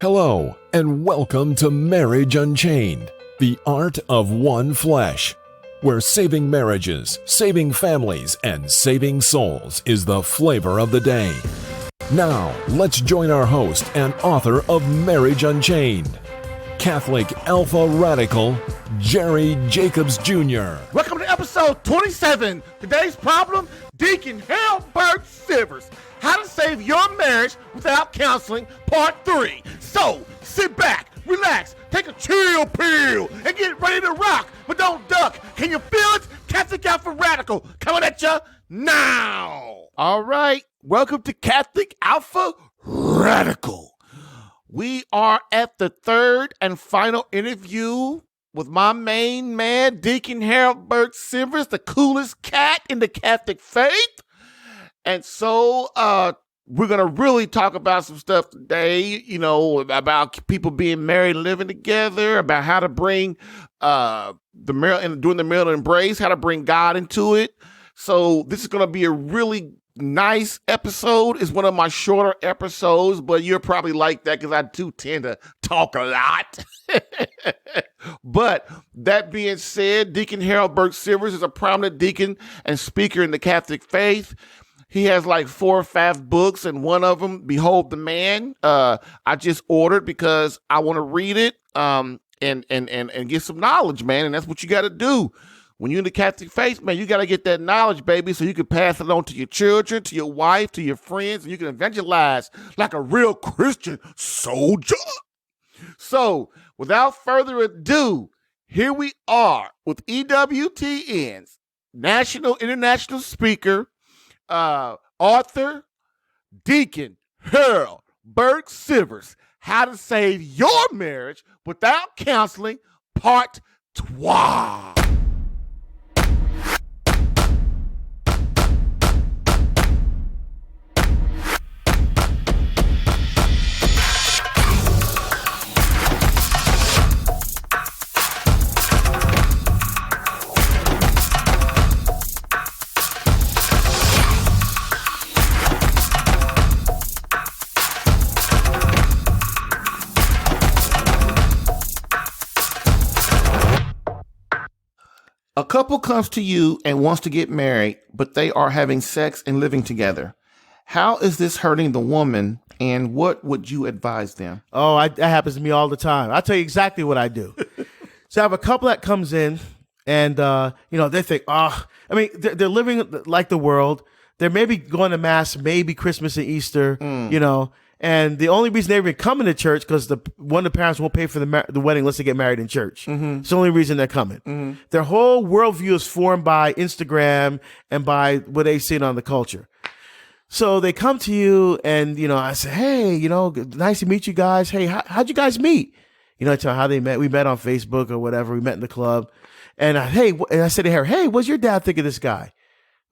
Hello, and welcome to Marriage Unchained, the art of one flesh, where saving marriages, saving families, and saving souls is the flavor of the day. Now, let's join our host and author of Marriage Unchained, Catholic Alpha Radical, Jerry Jacobs Jr. Welcome to episode 27. Today's problem, Deacon Burke Sivers. How to save your marriage without counseling, part 3. So, sit back, relax, take a chill pill, and get ready to rock, but don't duck. Can you feel it? Catholic Alpha Radical coming at you now. All right, welcome to Catholic Alpha Radical. We are at the third and final interview with my main man, Deacon Burke Sivers, the coolest cat in the Catholic faith. And so we're going to really talk about some stuff today, you know, about people being married and living together, about how to bring during the marital embrace, how to bring God into it. So this is going to be a really nice episode. It's one of my shorter episodes, but you're probably like that because I do tend to talk a lot. But that being said, Deacon Burke Sivers is a prominent deacon and speaker in the Catholic faith. He has like 4 or 5 books, and one of them, Behold the Man, I just ordered because I want to read it and get some knowledge, man. And that's what you got to do. When you're in the Catholic faith, man, you got to get that knowledge, baby, so you can pass it on to your children, to your wife, to your friends, and you can evangelize like a real Christian soldier. So, without further ado, here we are with EWTN's international speaker, author, Deacon Burke Sivers, How to Save Your Marriage Without Counseling, Part 2. A couple comes to you and wants to get married, but they are having sex and living together. How is this hurting the woman, and what would you advise them? Oh, that happens to me all the time. I'll tell you exactly what I do. So I have a couple that comes in, and they think, they're living like the world. They're maybe going to mass, maybe Christmas and Easter, and the only reason they're even coming to church because one of the parents won't pay for the wedding unless they get married in church. Mm-hmm. It's the only reason they're coming. Mm-hmm. Their whole worldview is formed by Instagram and by what they've seen on the culture. So they come to you and, I say, hey, nice to meet you guys. Hey, how'd you guys meet? I tell them how they met. We met on Facebook or whatever. We met in the club. And I said to her, hey, what's your dad think of this guy?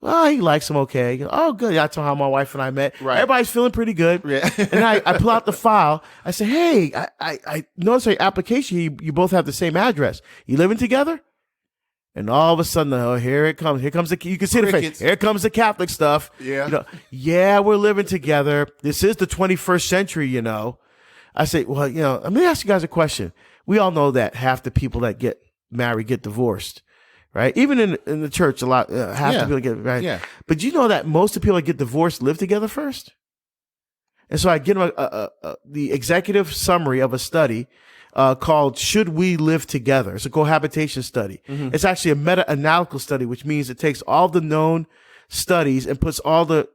Well, he likes him okay. Oh, good. I told him how my wife and I met. Right. Everybody's feeling pretty good. Yeah. And I pull out the file. I say, hey, I noticed on your application, you both have the same address. You living together? And all of a sudden, here it comes. Here comes you can see the face. Here comes the Catholic stuff. Yeah. Yeah, we're living together. This is the 21st century, I say, well, let me ask you guys a question. We all know that half the people that get married get divorced. Right, even in the church, a lot half the people get married. Yeah. But you know that most of the people that get divorced live together first. And so I get them the executive summary of a study called "Should We Live Together?" It's a cohabitation study. Mm-hmm. It's actually a meta-analytical study, which means it takes all the known studies and puts all the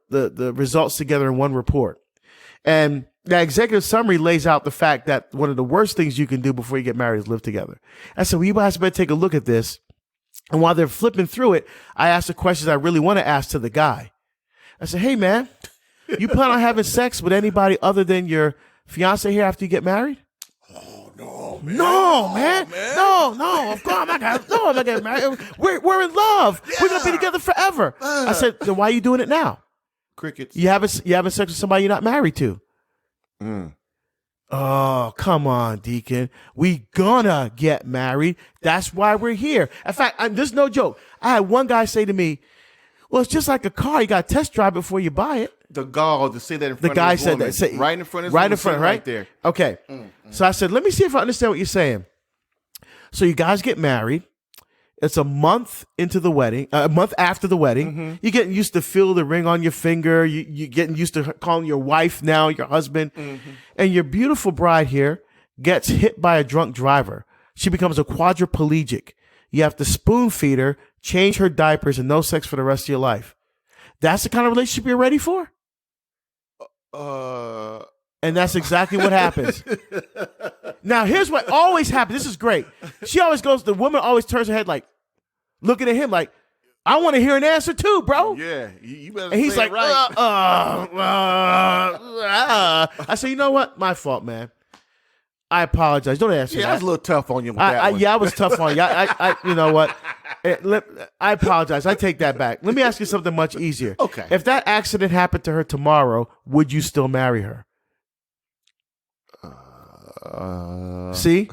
results together in one report. And that executive summary lays out the fact that one of the worst things you can do before you get married is live together. I said, well, you guys better take a look at this. And while they're flipping through it, I asked the questions I really want to ask to the guy. I said, hey, man, you plan on having sex with anybody other than your fiance here after you get married? Oh, no, man. No, man. No, of course I'm not getting married. We're in love. Yeah. We're going to be together forever. I said, then why are you doing it now? Crickets. You having sex with somebody you're not married to? Oh, come on, Deacon. We gonna get married. That's why we're here. In fact, this is no joke. I had one guy say to me, well, it's just like a car. You got to test drive before you buy it. the gall to say that in front The of guy this said woman. that. Say, Right in front of this right woman, in front, sitting right there. Okay. So I said, let me see if I understand what you're saying. So you guys get married. It's a month into the wedding, a month after the wedding. You're getting used to feel the ring on your finger. You're getting used to calling your wife now your husband. And your beautiful bride here gets hit by a drunk driver. She becomes a quadriplegic. You have to spoon feed her, change her diapers, and no sex for the rest of your life. That's the kind of relationship you're ready for? And that's exactly what happens. Now, here's what always happens. This is great. The woman always turns her head like, looking at him like, I want to hear an answer too, bro. Yeah, you better And he's say like, it right. I say, you know what? My fault, man. I apologize. Don't answer Yeah, I that. was a little tough on you with that one. Yeah, I was tough on you. You know what? I apologize. I take that back. Let me ask you something much easier. Okay. If that accident happened to her tomorrow, would you still marry her? See?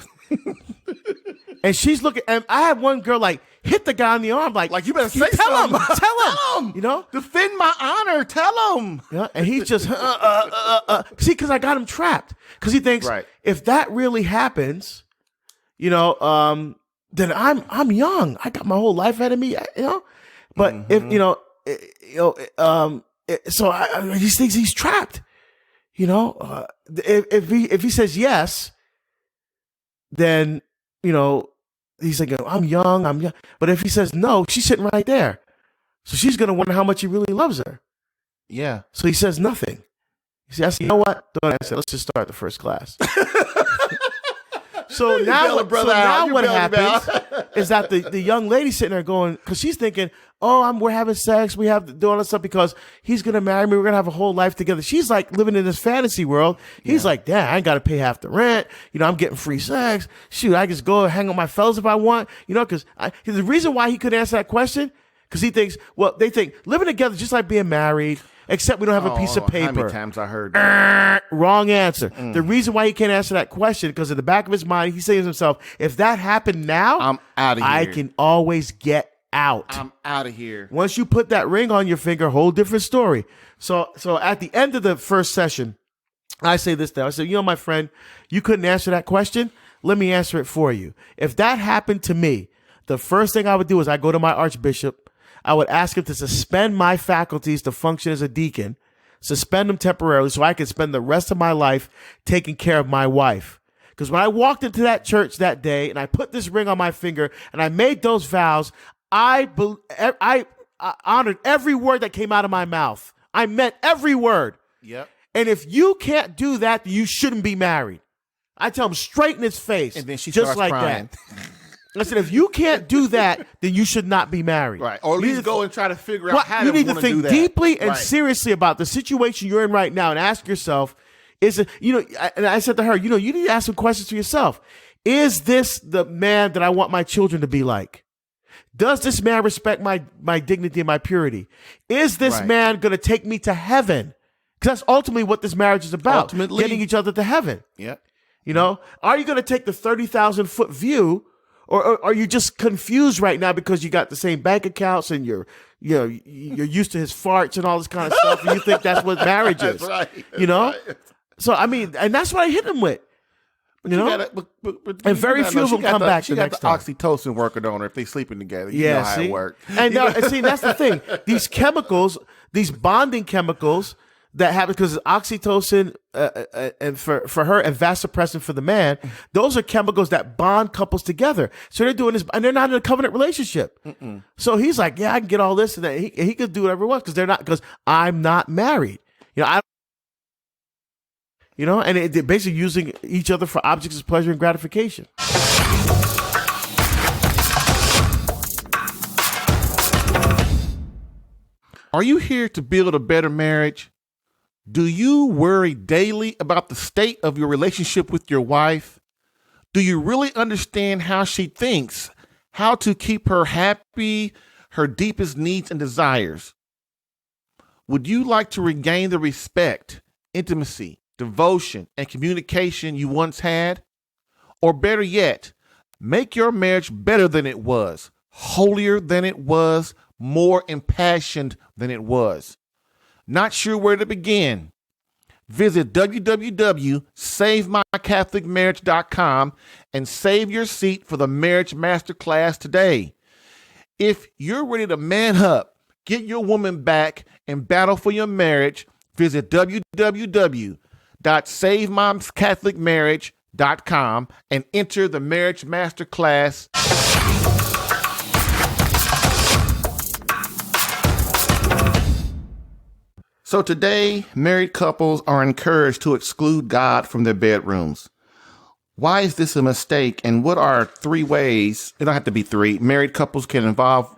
And she's looking, and I had one girl like hit the guy in the arm, like you better say tell something. him, tell him, you know, defend my honor. Tell him. yeah. And he's just see, because I got him trapped, because he thinks if that really happens, you know, then I'm young. I got my whole life ahead of me, you know. But if so he thinks he's trapped. You know, if he says yes, then, you know, he's like, I'm young. But if he says no, she's sitting right there. So she's going to wonder how much he really loves her. Yeah. So he says nothing. I said, you know what? Don't answer. Let's just start the first class. So now what happens is that the young lady sitting there going, because she's thinking, we're having sex, we have to do all this stuff because he's gonna marry me, we're gonna have a whole life together. She's like living in this fantasy world. He's like, damn, I ain't gotta pay half the rent. You know, I'm getting free sex. Shoot, I just go hang with my fellas if I want. You know, because the reason why he couldn't answer that question, because he thinks, they think living together is just like being married. Except we don't have a piece of paper. How many times I heard that? Wrong answer. The reason why he can't answer that question, because in the back of his mind, he says to himself, if that happened now, I'm out of here. I can always get out. I'm out of here. Once you put that ring on your finger, whole different story. So at the end of the first session, I say this now. I said, you know, my friend, you couldn't answer that question. Let me answer it for you. If that happened to me, the first thing I would do is I go to my archbishop. I would ask him to suspend my faculties to function as a deacon, suspend them temporarily so I could spend the rest of my life taking care of my wife. Because when I walked into that church that day and I put this ring on my finger and I made those vows, I honored every word that came out of my mouth. I meant every word. Yep. And if you can't do that, you shouldn't be married. I tell him straight in his face. And then she just starts like crying. that. I said, if you can't do that, then you should not be married. Right. Or at least go and try to figure out how you to need to do think that. deeply and seriously about the situation you're in right now and ask yourself, and I said to her, you need to ask some questions to yourself. Is this the man that I want my children to be like? Does this man respect my dignity and my purity? Is this man going to take me to heaven? Because that's ultimately what this marriage is about. Ultimately, getting each other to heaven. Yeah. You know, are you going to take the 30,000-foot view? Or are you just confused right now because you got the same bank accounts and you're used to his farts and all this kind of stuff, and you think that's what marriage is? That's right. You know? Right. So I mean, and that's what I hit him with. And very few of them come back the next time. She got the oxytocin working on her if they sleeping together. You know how it works. And see, that's the thing. These chemicals, these bonding chemicals that happen because oxytocin and for her and vasopressin for the man, those are chemicals that bond couples together. So they're doing this, and they're not in a covenant relationship. So he's like, yeah, I can get all this, and that he could do whatever he wants because I'm not married. And they're basically using each other for objects of pleasure and gratification. Are you here to build a better marriage? Do you worry daily about the state of your relationship with your wife? Do you really understand how she thinks, how to keep her happy, her deepest needs and desires? Would you like to regain the respect, intimacy, devotion, and communication you once had? Or better yet, make your marriage better than it was, holier than it was, more impassioned than it was? Not sure where to begin? Visit www.savemycatholicmarriage.com and save your seat for the Marriage Masterclass today. If you're ready to man up, get your woman back, and battle for your marriage, visit www.savemycatholicmarriage.com and enter the Marriage Masterclass. So today, married couples are encouraged to exclude God from their bedrooms. Why is this a mistake? And what are 3 ways, it don't have to be 3, married couples can involve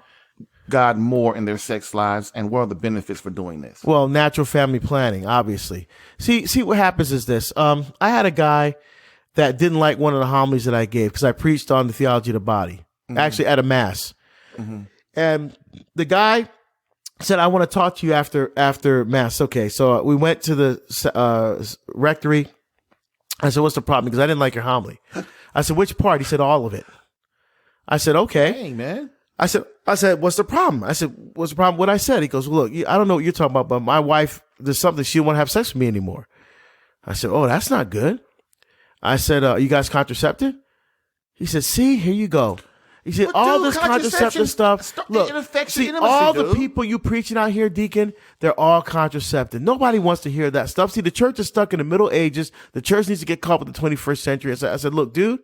God more in their sex lives, and what are the benefits for doing this? Well, natural family planning, obviously. See what happens is this. I had a guy that didn't like one of the homilies that I gave because I preached on the theology of the body, actually at a mass. And the guy said, I want to talk to you after mass. Okay, so we went to the rectory. I said, what's the problem? Because I didn't like your homily. I said, which part? He said, all of it. I said, okay. Dang, man. I said, what's the problem? I said, what's the problem? What I said? He goes, well, look, I don't know what you're talking about, but my wife, there's something, she don't want to have sex with me anymore. I said, oh, that's not good. I said, you guys contraceptive? He said, see, here you go. He said, all this contraceptive stuff. Look, see, all the people you preaching out here, Deacon, they're all contraceptive. Nobody wants to hear that stuff. See, the church is stuck in the Middle Ages. The church needs to get caught with the 21st century. I said, look, dude,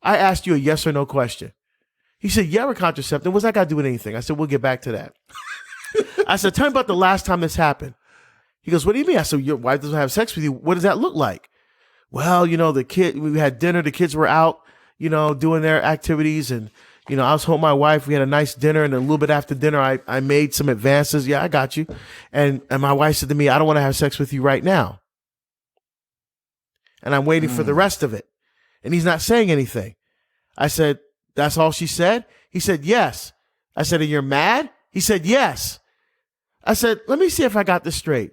I asked you a yes or no question. He said, yeah, we're contraceptive. What's that got to do with anything? I said, we'll get back to that. I said, tell me about the last time this happened. He goes, what do you mean? I said, your wife doesn't have sex with you. What does that look like? Well, we had dinner. The kids were out, doing their activities. And, I was home with my wife. We had a nice dinner. And a little bit after dinner, I made some advances. Yeah, I got you. And my wife said to me, I don't want to have sex with you right now. And I'm waiting for the rest of it. And he's not saying anything. I said, that's all she said? He said, yes. I said, and you're mad? He said, yes. I said, let me see if I got this straight.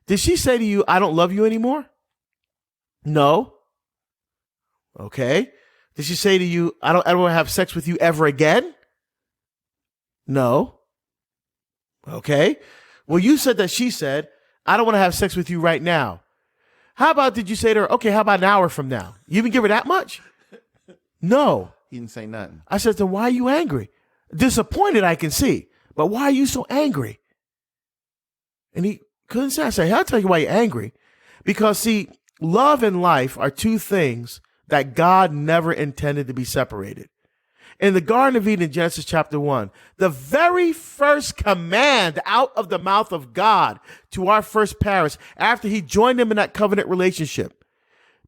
Did she say to you, I don't love you anymore? No. Okay. Did she say to you, I don't want to have sex with you ever again? No. Okay. Well, you said that she said, I don't want to have sex with you right now. How about did you say to her, okay, how about an hour from now? You even give her that much? No. He didn't say nothing. I said, then why are you angry? Disappointed, I can see. But why are you so angry? And he couldn't say. I said, I'll tell you why you're angry. Because, see, love and life are 2 things that God never intended to be separated. In the Garden of Eden, Genesis chapter 1, the very first command out of the mouth of God to our first parents, after he joined them in that covenant relationship,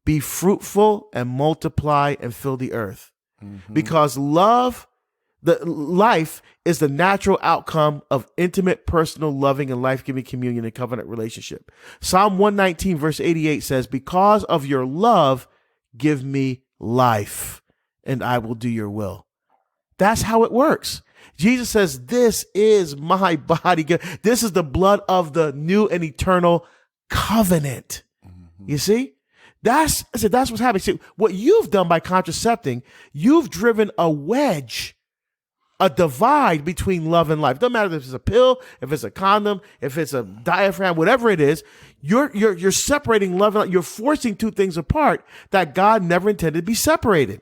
be fruitful and multiply and fill the earth. Because life is the natural outcome of intimate, personal, loving, and life-giving communion and covenant relationship. Psalm 119, verse 88 says, because of your love, give me life, and I will do your will. That's how it works. Jesus says, this is my body. This is the blood of the new and eternal covenant. You see? That's what's happening. See, what you've done by contracepting, you've driven a wedge, a divide between love and life. Doesn't matter if it's a pill, if it's a condom, if it's a diaphragm, whatever it is, you're separating love and life. You're forcing 2 things apart that God never intended to be separated.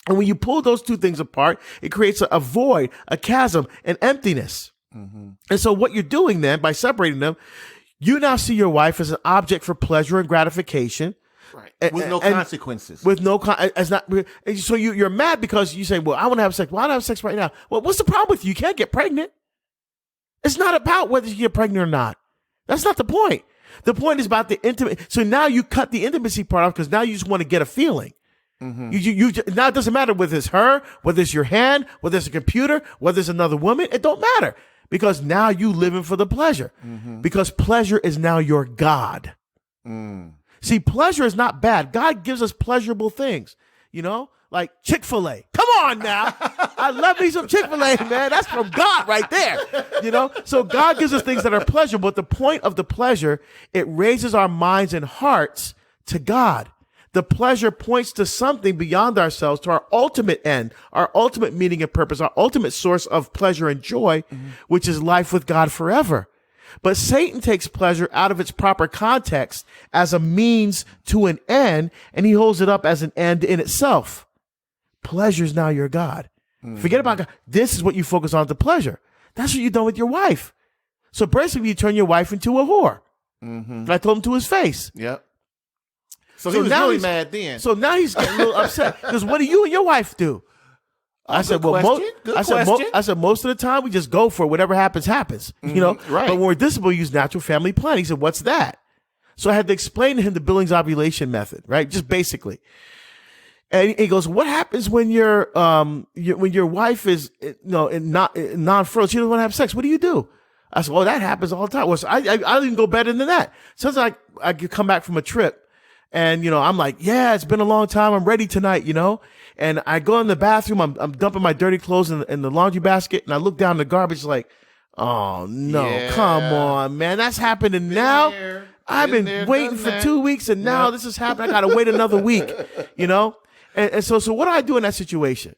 And when you pull those 2 things apart, it creates a void, a chasm, an emptiness. And so what you're doing then by separating them, you now see your wife as an object for pleasure and gratification. Right. With no consequences. With no as not. So you're mad because you say, well, I want to have sex. Well, I don't have sex right now. Well, what's the problem with you? You can't get pregnant. It's not about whether you get pregnant or not. That's not the point. The point is about the intimate. So now you cut the intimacy part off because now you just want to get a feeling. You now it doesn't matter whether it's her, whether it's your hand, whether it's a computer, whether it's another woman. It don't matter because now you living for the pleasure because pleasure is now your God. See, pleasure is not bad. God gives us pleasurable things, like Chick-fil-A. Come on now. I love me some Chick-fil-A, man. That's from God right there, So God gives us things that are pleasurable. But the point of the pleasure, it raises our minds and hearts to God. The pleasure points to something beyond ourselves, to our ultimate end, our ultimate meaning and purpose, our ultimate source of pleasure and joy, which is life with God forever. But Satan takes pleasure out of its proper context as a means to an end, and he holds it up as an end in itself. Pleasure is now your God. Forget about God. This is what you focus on, the pleasure. That's what you've done with your wife. So basically, you turn your wife into a whore. And I told him to his face. Yep. So he was now really he's mad then. So now he's getting a little upset because what do you and your wife do? I said, well, I said, most of the time we just go for it. Whatever happens, happens. You know, right. But when we're disciplined, we use natural family planning. He said, what's that? So I had to explain to him the Billings ovulation method, right? Just basically. And he goes, what happens when your wife is non-fertile? She doesn't want to have sex. What do you do? I said, well, that happens all the time. Well, so I didn't go better than that. Sometimes I could come back from a trip. And, I'm like, yeah, it's been a long time. I'm ready tonight, And I go in the bathroom. I'm dumping my dirty clothes in the laundry basket. And I look down the garbage like, oh, no, come on, man. That's happening now. I've been waiting for 2 weeks. And now this is happening. I got to wait another week, And so what do I do in that situation?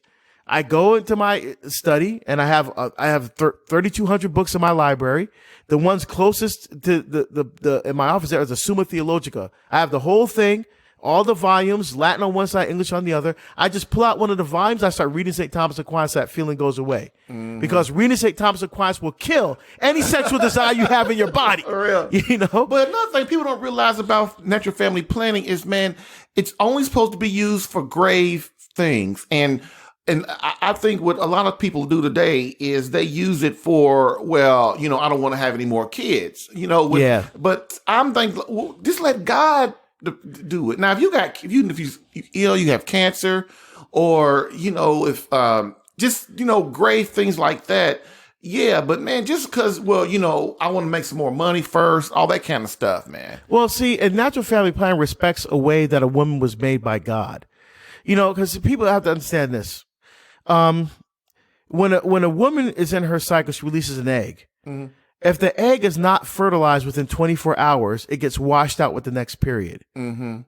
I go into my study and I have 3,200 books in my library. The ones closest to the in my office there is a Summa Theologica. I have the whole thing, all the volumes, Latin on one side, English on the other. I just pull out one of the volumes. I start reading St. Thomas Aquinas. That feeling goes away because reading St. Thomas Aquinas will kill any sexual desire you have in your body. For real. But another thing people don't realize about natural family planning is, man, it's only supposed to be used for grave things. And I think what a lot of people do today is they use it for, well, I don't want to have any more kids, But I'm thinking, well, just let God do it. Now, if you ill, you have cancer, or if grave things like that. Yeah, but man, just because, I want to make some more money first, all that kind of stuff, man. Well, see, a natural family plan respects a way that a woman was made by God. Because people have to understand this. When a woman is in her cycle, she releases an egg. If the egg is not fertilized within 24 hours, it gets washed out with the next period.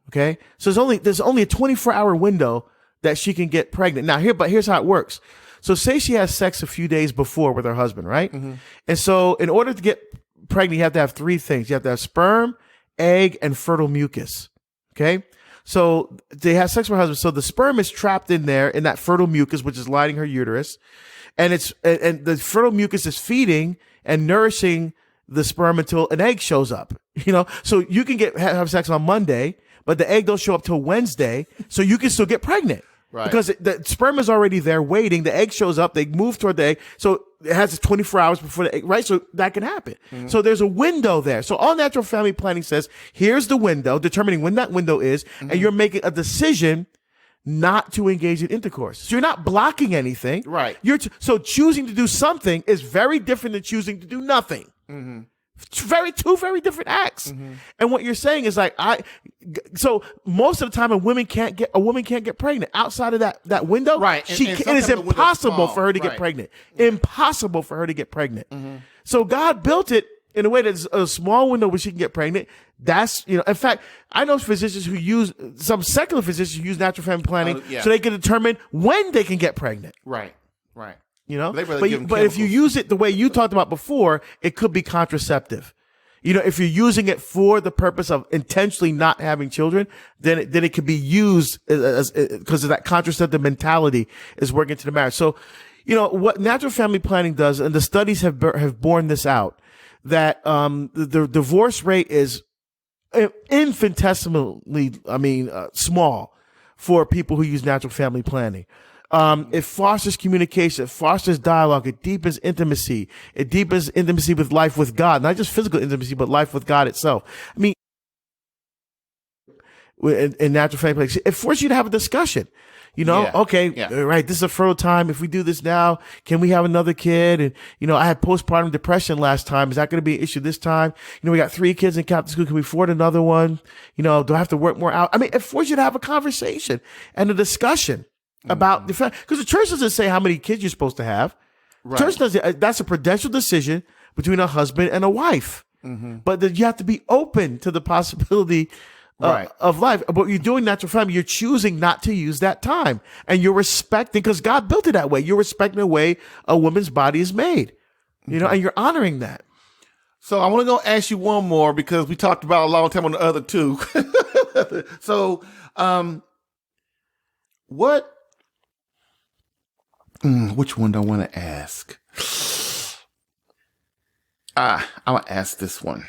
Okay, so there's only a 24-hour window that she can get pregnant. Now here's how it works. So say she has sex a few days before with her husband, right? And so in order to get pregnant, you have to have three things. You have to have sperm, egg, and fertile mucus. Okay. So they have sex with her husband. So the sperm is trapped in there in that fertile mucus, which is lining her uterus. And and the fertile mucus is feeding and nourishing the sperm until an egg shows up, So you can have sex on Monday, but the egg don't show up till Wednesday. So you can still get pregnant. Right. Because the sperm is already there waiting. The egg shows up. They move toward the egg. So it has 24 hours before the egg, right? So that can happen. So there's a window there. So all natural family planning says, here's the window, determining when that window is, and you're making a decision not to engage in intercourse. So you're not blocking anything. Right. So choosing to do something is very different than choosing to do nothing. Two very different acts. And what you're saying is so most of the time a woman can't get pregnant outside of that window. Right. It is impossible for her to get pregnant. Impossible for her to get pregnant. So God built it in a way that's a small window where she can get pregnant. That's, in fact, I know physicians some secular physicians who use natural family planning so they can determine when they can get pregnant. Right. But if you use it the way you talked about before, it could be contraceptive. If you're using it for the purpose of intentionally not having children, then it can be used because of that contraceptive mentality is working into the marriage. So, what natural family planning does, and the studies have borne this out, that the divorce rate is infinitesimally, small for people who use natural family planning. It fosters communication, it fosters dialogue, it deepens intimacy. It deepens intimacy with life with God, not just physical intimacy, but life with God itself. In natural family planning, it forces you to have a discussion. Right, this is a fertile time. If we do this now, can we have another kid? And, I had postpartum depression last time. Is that going to be an issue this time? We got 3 kids in Catholic school. Can we afford another one? Do I have to work more out? It forces you to have a conversation and a discussion about the fact, because the church doesn't say how many kids you're supposed to have. Right. Church doesn't. That's a prudential decision between a husband and a wife. But you have to be open to the possibility of life. But you're doing natural family. You're choosing not to use that time, and you're respecting, because God built it that way. You're respecting the way a woman's body is made. And you're honoring that. So I want to go ask you one more because we talked about a long time on the other two. So, which one do I want to ask? I'm going to ask this one.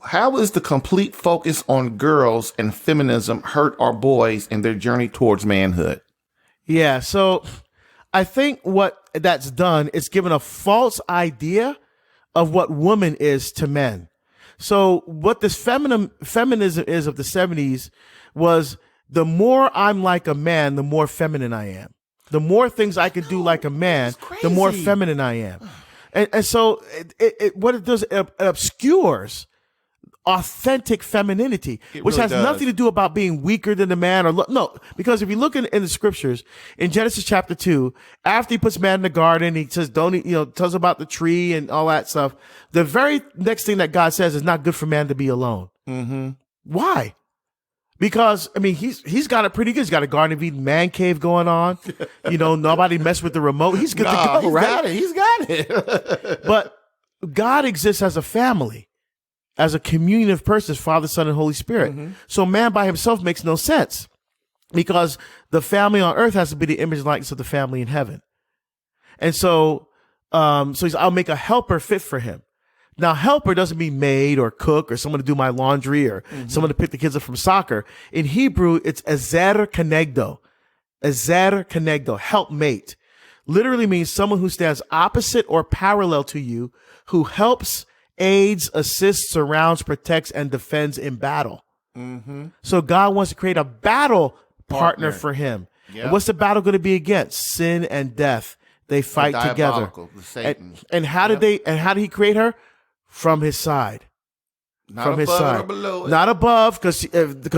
How is the complete focus on girls and feminism hurt our boys in their journey towards manhood? Yeah, so I think what that's done is given a false idea of what woman is to men. So what this feminism is of the 70s was the more I'm like a man, the more feminine I am. The more things I can do like a man, the more feminine I am. And so what it does, it obscures authentic femininity, which has nothing to do about being weaker than the man no, because if you look in the scriptures in Genesis chapter 2, after he puts man in the garden, he says, don't eat, tells about the tree and all that stuff. The very next thing that God says is not good for man to be alone. Mm-hmm. Why? Because, I mean, he's got it pretty good. He's got a Garden of Eden man cave going on. Nobody mess with the remote. He's good to go, right? He's got it. But God exists as a family, as a communion of persons, Father, Son, and Holy Spirit. Mm-hmm. So man by himself makes no sense because the family on earth has to be the image and likeness of the family in heaven. And so I'll make a helper fit for him. Now, helper doesn't mean maid or cook or someone to do my laundry or someone to pick the kids up from soccer. In Hebrew, it's ezer kenegdo. Ezer kenegdo, helpmate. Literally means someone who stands opposite or parallel to you, who helps, aids, assists, surrounds, protects, and defends in battle. Mm-hmm. So God wants to create a battle partner for him. Yep. And what's the battle going to be against? Sin and death. They fight together. And how did he create her? From his side. From his side. Not above because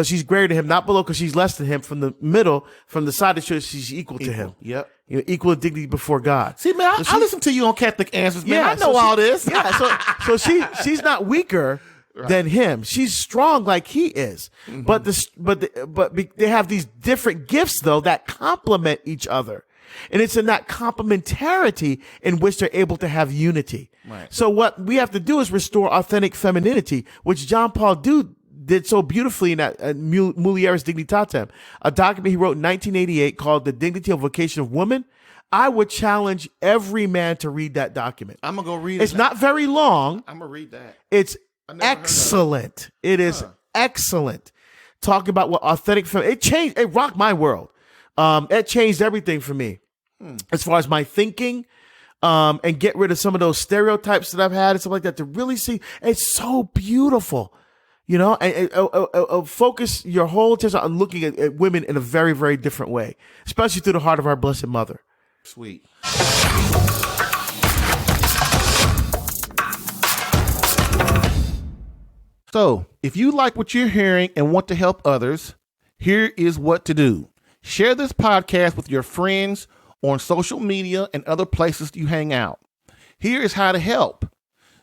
she's greater than him. Not below because she's less than him. From the middle, from the side that shows she's equal to him. Yep. Equal in dignity before God. See, man, I listen to you on Catholic Answers, man. I know all this. Yeah, so she's not weaker than him. She's strong like he is. Mm-hmm. But they have these different gifts though that complement each other. And it's in that complementarity in which they're able to have unity. Right. So what we have to do is restore authentic femininity, which John Paul did so beautifully in that Mulieris Dignitatem, a document he wrote in 1988 called The Dignity and Vocation of Woman. I would challenge every man to read that document. I'm going to go read it. It's not very long. I'm going to read that. It's excellent. It is excellent. Talking about what authentic femininity, it rocked my world. It changed everything for me as far as my thinking, and get rid of some of those stereotypes that I've had and stuff like that to really see it's so beautiful, and focus your whole attention on looking at women in a very, very different way, especially through the heart of our Blessed Mother. Sweet. So if you like what you're hearing and want to help others, here is what to do. Share this podcast with your friends on social media and other places you hang out. Here is how to help.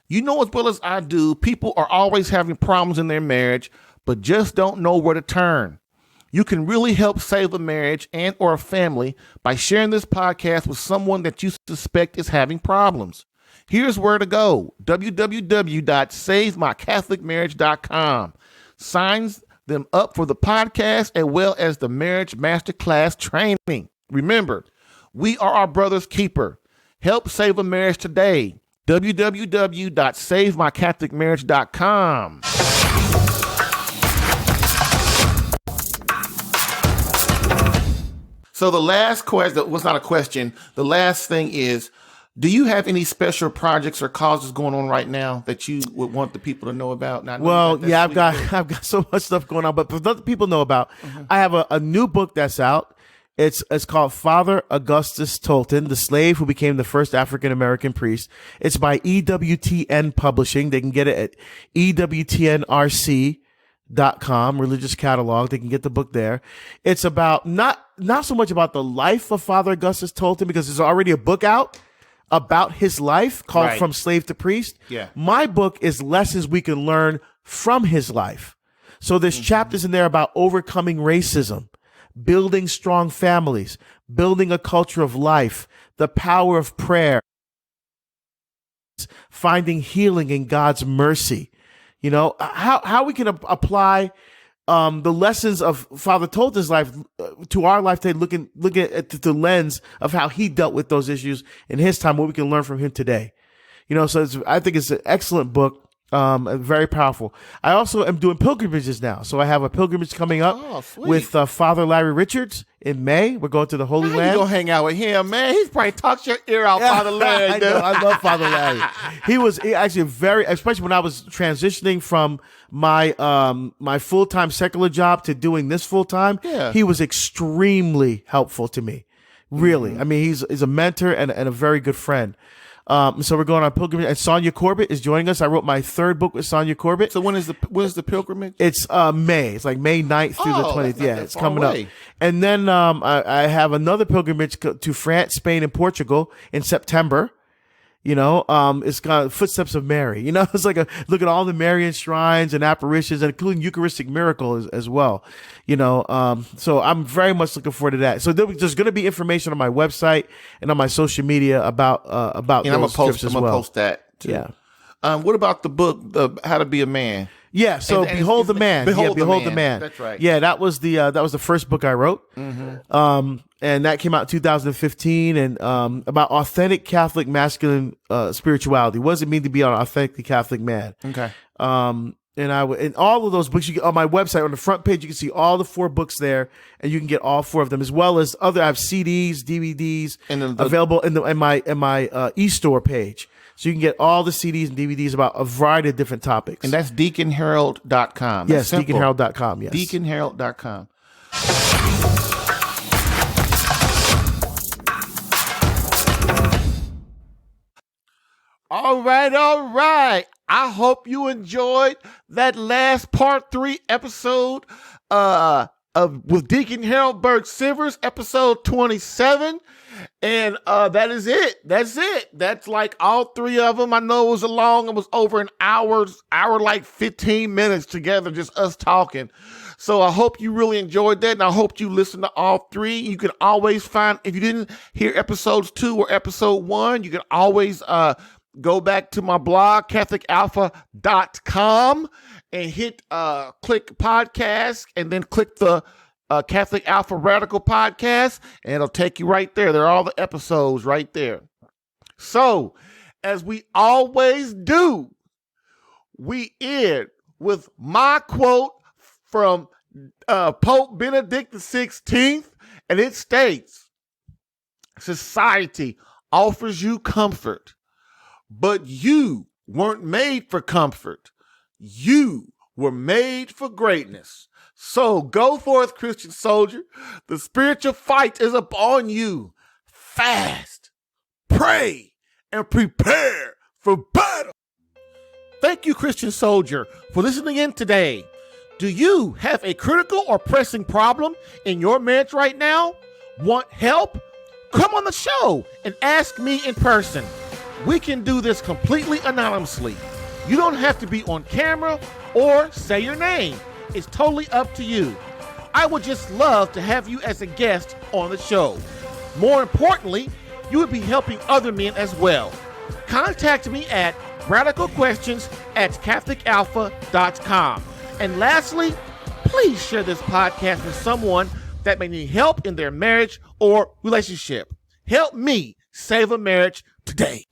You know as well as I do, people are always having problems in their marriage, but just don't know where to turn. You can really help save a marriage and or a family by sharing this podcast with someone that you suspect is having problems. Here's where to go. www.savemycatholicmarriage.com. Signs them up for the podcast as well as the marriage masterclass training. Remember, we are our brother's keeper. Help save a marriage today. www.savemycatholicmarriage.com. So the last question was not a question. The last thing is, do you have any special projects or causes going on right now that you would want the people to know about? I've got so much stuff going on, but for other people know about, I have a new book that's out. It's called Father Augustus Tolton, the slave who became the first African-American priest. It's by EWTN Publishing. They can get it at EWTNRC.com, religious catalog. They can get the book there. It's about not so much about the life of Father Augustus Tolton, because there's already a book out about his life called From Slave to Priest. Yeah. My book is lessons we can learn from his life. So there's chapters in there about overcoming racism, building strong families, building a culture of life, the power of prayer, finding healing in God's mercy. You know, how we can apply the lessons of Father Tolton's life to our life today, looking at the lens of how he dealt with those issues in his time, what we can learn from him today. You know, so I think it's an excellent book. Very powerful. I also am doing pilgrimages now. So I have a pilgrimage coming up with Father Larry Richards in May. We're going to the Holy Land. You gonna hang out with him, man? He's probably talks your ear out, Father Larry. I know. I love Father Larry. He actually very, especially when I was transitioning from my my full-time secular job to doing this full-time. Yeah. He was extremely helpful to me. Really. I mean, he's a mentor and a very good friend. So we're going on pilgrimage, and Sonia Corbett is joining us. I wrote my third book with Sonia Corbett. So when is the pilgrimage? It's May. It's like May 9th through the 20th. Yeah, it's coming up. And then I have another pilgrimage to France, Spain, and Portugal in September. You know, it's got Footsteps of Mary. You know, it's like a look at all the Marian shrines and apparitions, and including Eucharistic miracles as well. You know, so I'm very much looking forward to that. So there's going to be information on my website and on my social media about those trips as well. I'm gonna post that too. Yeah. What about the book, How to Be a Man? Yeah, so Behold the Man. Behold the Man. That's right. Yeah, that was the first book I wrote. Mm-hmm. And that came out in 2015, and about authentic Catholic masculine spirituality. What does it mean to be an authentically Catholic man? Okay. And all of those books you get on my website, on the front page, you can see all the 4 books there, and you can get all 4 of them, as well as I have CDs, DVDs available in my e-store page. So you can get all the CDs and DVDs about a variety of different topics. And that's deaconharold.com. Yes, deaconharold.com. Yes. Deaconharold.com. All right. I hope you enjoyed that last part 3 episode with Deacon Harold Burke Sivers, episode 27. And that is it. That's it. That's like all 3 of them. I know it was long. It was over an hour like 15 minutes together, just us talking. So I hope you really enjoyed that, and I hope you listened to all 3. You can always find, if you didn't hear episodes 2 or episode 1, you can always go back to my blog, CatholicAlpha.com, and hit click podcast, and then click the Catholic Alpha Radical podcast, and it'll take you right there. There are all the episodes right there. So, as we always do, we end with my quote from Pope Benedict XVI, and it states, "Society offers you comfort, but you weren't made for comfort. You were made for greatness. So go forth, Christian soldier. The spiritual fight is upon you. Fast, pray, and prepare for battle." Thank you, Christian soldier, for listening in today. Do you have a critical or pressing problem in your marriage right now? Want help? Come on the show and ask me in person. We can do this completely anonymously. You don't have to be on camera or say your name. It's totally up to you. I would just love to have you as a guest on the show. More importantly, you would be helping other men as well. Contact me at radicalquestions@catholicalpha.com. And lastly, please share this podcast with someone that may need help in their marriage or relationship. Help me save a marriage today.